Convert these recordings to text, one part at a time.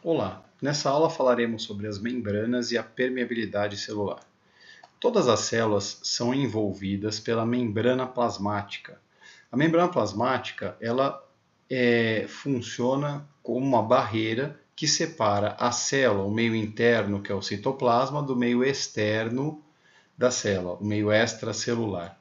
Olá, nessa aula falaremos sobre as membranas e a permeabilidade celular. Todas as células são envolvidas pela membrana plasmática. A membrana plasmática ela funciona como uma barreira que separa a célula, o meio interno, que é o citoplasma, do meio externo da célula, o meio extracelular.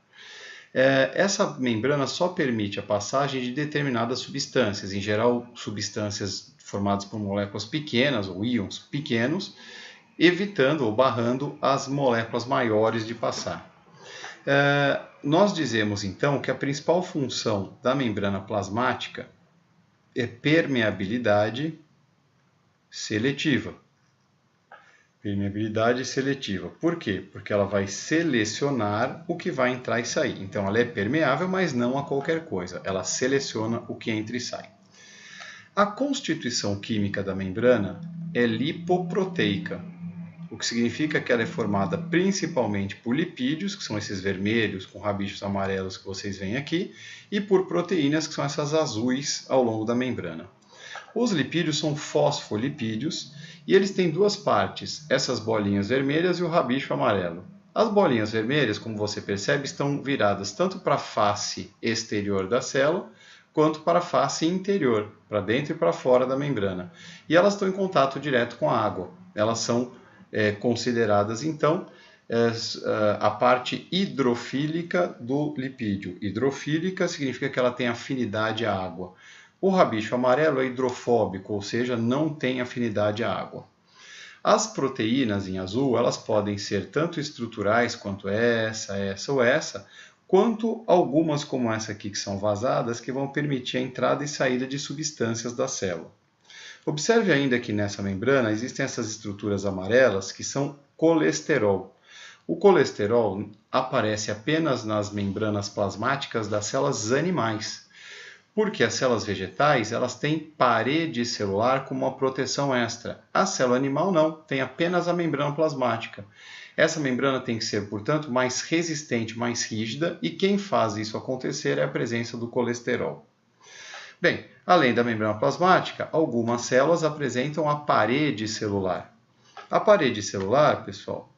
Essa membrana só permite a passagem de determinadas substâncias, em geral substâncias formadas por moléculas pequenas ou íons pequenos, evitando ou barrando as moléculas maiores de passar. Nós dizemos então que a principal função da membrana plasmática é permeabilidade seletiva. Permeabilidade seletiva. Por quê? Porque ela vai selecionar o que vai entrar e sair. Então, ela é permeável, mas não a qualquer coisa. Ela seleciona o que entra e sai. A constituição química da membrana é lipoproteica, o que significa que ela é formada principalmente por lipídios, que são esses vermelhos com rabichos amarelos que vocês veem aqui, e por proteínas, que são essas azuis ao longo da membrana. Os lipídios são fosfolipídios e eles têm duas partes, essas bolinhas vermelhas e o rabicho amarelo. As bolinhas vermelhas, como você percebe, estão viradas tanto para a face exterior da célula, quanto para a face interior, para dentro e para fora da membrana. E elas estão em contato direto com a água. Elas são consideradas, então, a parte hidrofílica do lipídio. Hidrofílica significa que ela tem afinidade à água. O rabicho amarelo é hidrofóbico, ou seja, não tem afinidade à água. As proteínas em azul, elas podem ser tanto estruturais quanto essa ou essa, quanto algumas como essa aqui que são vazadas, que vão permitir a entrada e saída de substâncias da célula. Observe ainda que nessa membrana existem essas estruturas amarelas que são colesterol. O colesterol aparece apenas nas membranas plasmáticas das células animais, porque as células vegetais elas têm parede celular como uma proteção extra. A célula animal não, tem apenas a membrana plasmática. Essa membrana tem que ser, portanto, mais resistente, mais rígida, e quem faz isso acontecer é a presença do colesterol. Bem, além da membrana plasmática, algumas células apresentam a parede celular. A parede celular, pessoal,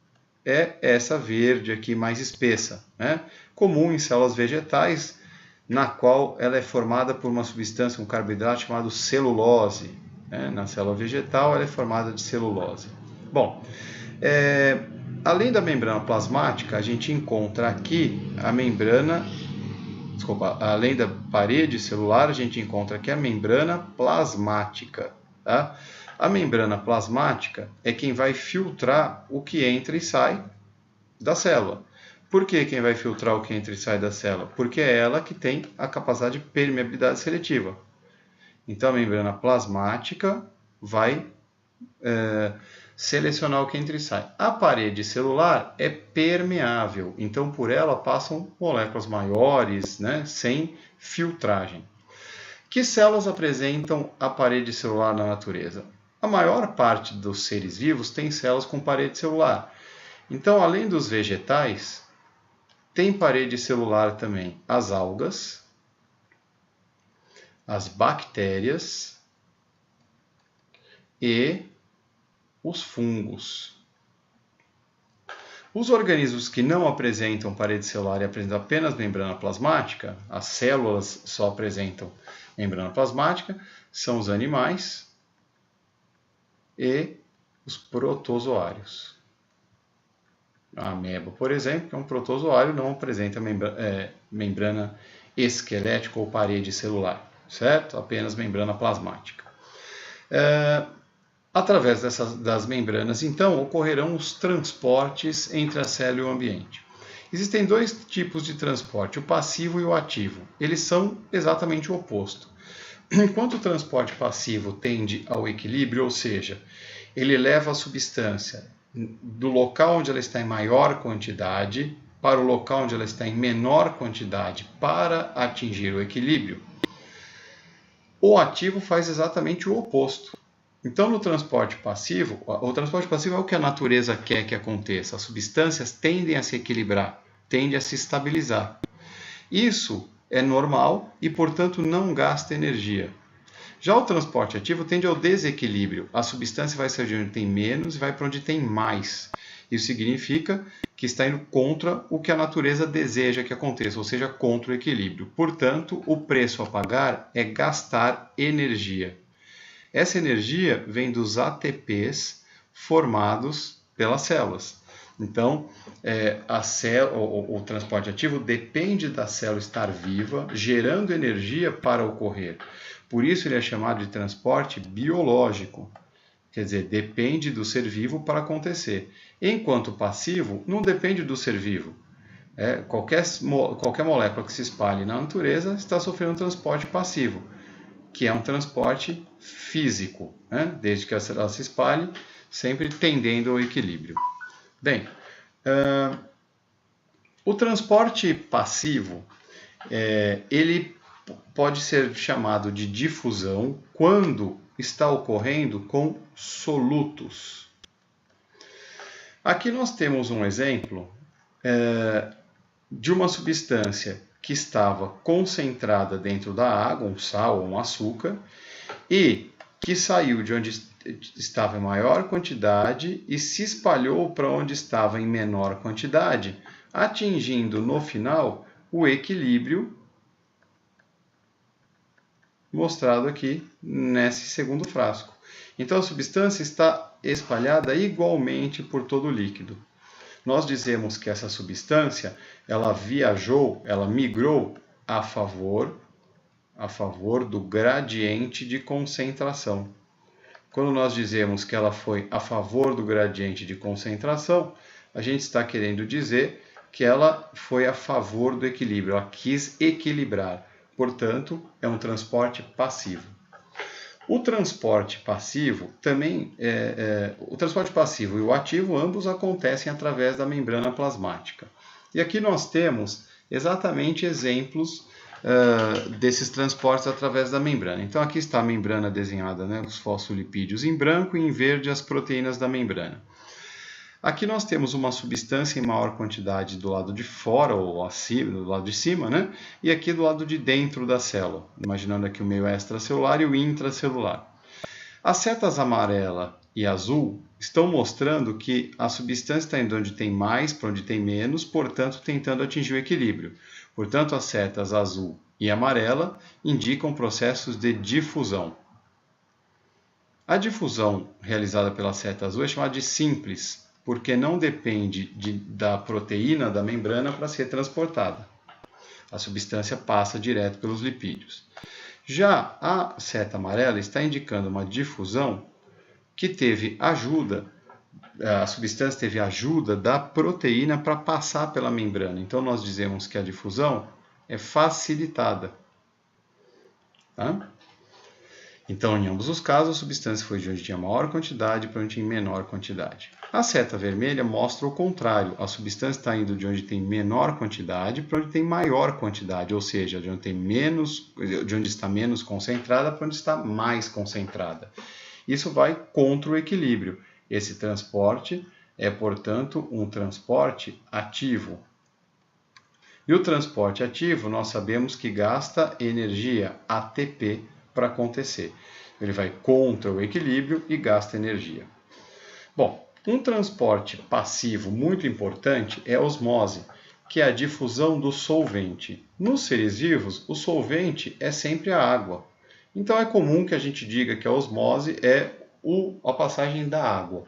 é essa verde aqui mais espessa, né? Comum em células vegetais, na qual ela é formada por uma substância, um carboidrato chamado celulose. Na célula vegetal, ela é formada de celulose. Bom, além da membrana plasmática, a gente encontra aqui a membrana, além da parede celular, a gente encontra aqui a membrana plasmática. Tá? A membrana plasmática é quem vai filtrar o que entra e sai da célula. Por que quem vai filtrar o que entra e sai da célula? Porque é ela que tem a capacidade de permeabilidade seletiva. Então, a membrana plasmática vai selecionar o que entra e sai. A parede celular é permeável, então por ela passam moléculas maiores, né, sem filtragem. Que células apresentam a parede celular na natureza? A maior parte dos seres vivos tem células com parede celular. Então, além dos vegetais, tem parede celular também as algas, as bactérias e os fungos. Os organismos que não apresentam parede celular e apresentam apenas membrana plasmática, as células só apresentam membrana plasmática, são os animais e os protozoários. A ameba, por exemplo, que é um protozoário, não apresenta membrana esquelética ou parede celular, certo? Apenas membrana plasmática. Através das membranas, então, ocorrerão os transportes entre a célula e o ambiente. Existem dois tipos de transporte, o passivo e o ativo. Eles são exatamente o oposto. Enquanto o transporte passivo tende ao equilíbrio, ou seja, ele leva a substância do local onde ela está em maior quantidade para o local onde ela está em menor quantidade para atingir o equilíbrio, o ativo faz exatamente o oposto. Então, no transporte passivo, o transporte passivo é o que a natureza quer que aconteça. As substâncias tendem a se equilibrar, tendem a se estabilizar. Isso é normal e, portanto, não gasta energia. Já o transporte ativo tende ao desequilíbrio. A substância vai sair de onde tem menos e vai para onde tem mais. Isso significa que está indo contra o que a natureza deseja que aconteça, ou seja, contra o equilíbrio. Portanto, o preço a pagar é gastar energia. Essa energia vem dos ATPs formados pelas células. Então, o transporte ativo depende da célula estar viva, gerando energia para ocorrer. Por isso ele é chamado de transporte biológico. Quer dizer, depende do ser vivo para acontecer. Enquanto passivo, não depende do ser vivo. Qualquer molécula que se espalhe na natureza está sofrendo um transporte passivo, que é um transporte físico, né? Desde que ela se espalhe, sempre tendendo ao equilíbrio. Bem, o transporte passivo, ele pode ser chamado de difusão quando está ocorrendo com solutos. Aqui nós temos um exemplo de uma substância que estava concentrada dentro da água, um sal ou um açúcar, e que saiu de onde estava em maior quantidade e se espalhou para onde estava em menor quantidade, atingindo no final o equilíbrio mostrado aqui nesse segundo frasco. Então a substância está espalhada igualmente por todo o líquido. Nós dizemos que essa substância, ela migrou a favor do gradiente de concentração. Quando nós dizemos que ela foi a favor do gradiente de concentração, a gente está querendo dizer que ela foi a favor do equilíbrio, ela quis equilibrar. Portanto, é um transporte passivo. O transporte passivo também o transporte passivo e o ativo ambos acontecem através da membrana plasmática. E aqui nós temos exatamente exemplos desses transportes através da membrana. Então aqui está a membrana desenhada, né, os fosfolipídios em branco e em verde as proteínas da membrana. Aqui nós temos uma substância em maior quantidade do lado de fora ou acima, do lado de cima, né? E aqui do lado de dentro da célula, imaginando aqui o meio extracelular e o intracelular. As setas amarela e azul estão mostrando que a substância está indo onde tem mais para onde tem menos, portanto tentando atingir o equilíbrio. Portanto, as setas azul e amarela indicam processos de difusão. A difusão realizada pela seta azul é chamada de simples, porque não depende da proteína da membrana para ser transportada. A substância passa direto pelos lipídios. Já a seta amarela está indicando uma difusão que teve ajuda, a substância teve ajuda da proteína para passar pela membrana. Então nós dizemos que a difusão é facilitada. Tá? Então, em ambos os casos, a substância foi de onde tinha maior quantidade para onde tinha menor quantidade. A seta vermelha mostra o contrário. A substância está indo de onde tem menor quantidade para onde tem maior quantidade, ou seja, de onde está menos concentrada para onde está mais concentrada. Isso vai contra o equilíbrio. Esse transporte é, portanto, um transporte ativo. E o transporte ativo, nós sabemos que gasta energia, ATP, para acontecer. Ele vai contra o equilíbrio e gasta energia. Bom, um transporte passivo muito importante é a osmose, que é a difusão do solvente. Nos seres vivos, o solvente é sempre a água. Então é comum que a gente diga que a osmose é a passagem da água.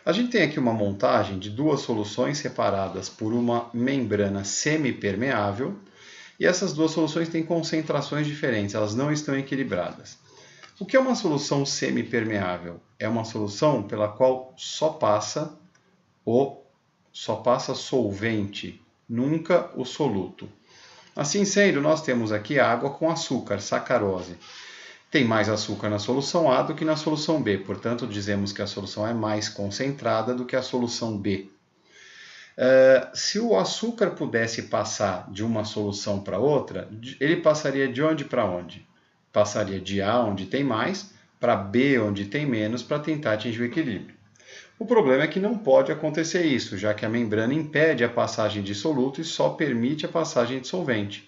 A gente tem aqui uma montagem de duas soluções separadas por uma membrana semipermeável, e essas duas soluções têm concentrações diferentes, elas não estão equilibradas. O que é uma solução semipermeável? É uma solução pela qual só passa solvente, nunca o soluto. Assim sendo, nós temos aqui água com açúcar, sacarose. Tem mais açúcar na solução A do que na solução B, portanto dizemos que a solução é mais concentrada do que a solução B. Se o açúcar pudesse passar de uma solução para outra, ele passaria de onde para onde? Passaria de A, onde tem mais, para B, onde tem menos, para tentar atingir o equilíbrio. O problema é que não pode acontecer isso, já que a membrana impede a passagem de soluto e só permite a passagem de solvente.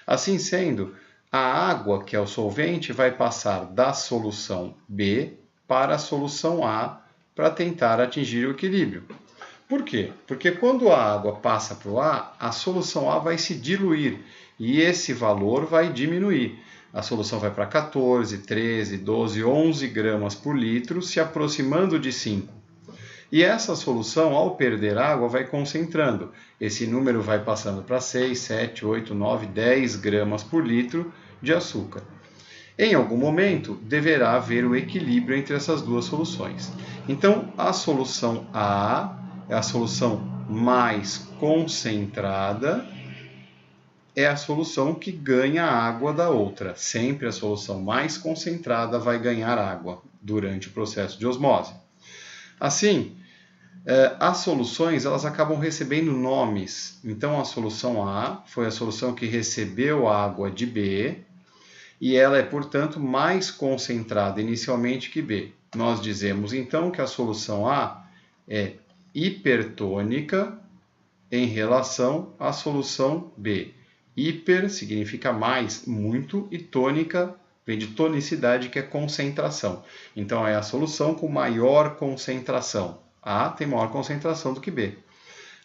Assim sendo, A água, que é o solvente, vai passar da solução B para a solução A para tentar atingir o equilíbrio. Por quê? Porque quando a água passa para o A, a solução A vai se diluir e esse valor vai diminuir. A solução vai para 14, 13, 12, 11 gramas por litro, se aproximando de 5. E essa solução, ao perder água, vai concentrando. Esse número vai passando para 6, 7, 8, 9, 10 gramas por litro de açúcar. Em algum momento, deverá haver o equilíbrio entre essas duas soluções. Então, a solução A é a solução mais concentrada, é a solução que ganha água da outra. Sempre a solução mais concentrada vai ganhar água durante o processo de osmose. Assim, as soluções elas acabam recebendo nomes. Então, a solução A foi a solução que recebeu água de B e ela é, portanto, mais concentrada inicialmente que B. Nós dizemos, então, que a solução A é hipertônica em relação à solução B. Hiper significa mais, muito, e tônica vem de tonicidade, que é concentração. Então, é a solução com maior concentração. A tem maior concentração do que B.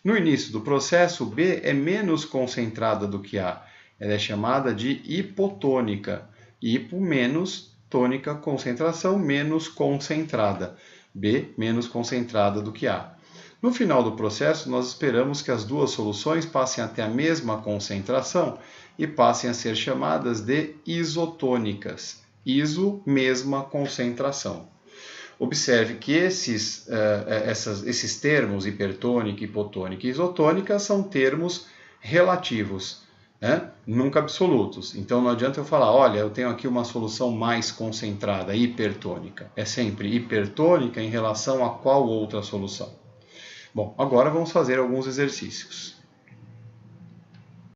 No início do processo, B é menos concentrada do que A. Ela é chamada de hipotônica. Hipo menos tônica, concentração menos concentrada. B menos concentrada do que A. No final do processo, nós esperamos que as duas soluções passem a ter a mesma concentração e passem a ser chamadas de isotônicas. Iso, mesma concentração. Observe que esses termos, hipertônica, hipotônica e isotônica, são termos relativos, né? Nunca absolutos. Então não adianta eu falar, olha, eu tenho aqui uma solução mais concentrada, hipertônica. É sempre hipertônica em relação a qual outra solução? Bom, agora vamos fazer alguns exercícios.